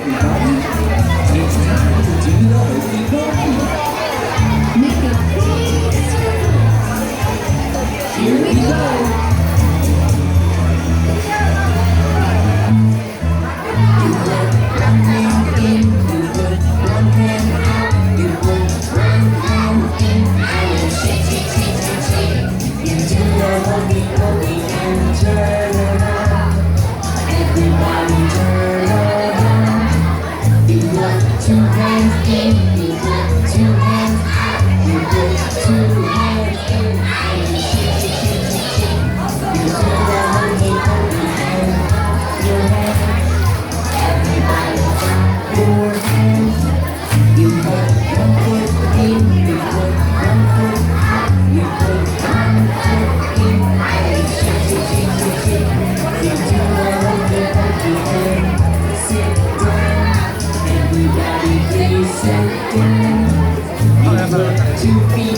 everybody. It's time to do the hokey pokey. Make a big circle. Here we go. You put one hand in, you put one hand out, you put one hand in, and you shake, shake, shake, shake, shake. You do the hokey pokey and turn around. Everybody turn around. You put two hands in, you put two hands out, you put two hands in, and you shake, shake, shake, shake, shake. You do the hokey pokey and clap your hands. Everybody clap your hands. You put one foot in, you put one foot out, you put one foot in, and you shake, shake, shake, shake, shake. You do the hokey pokey and sit down. Everybody please sit down. You put 2 feet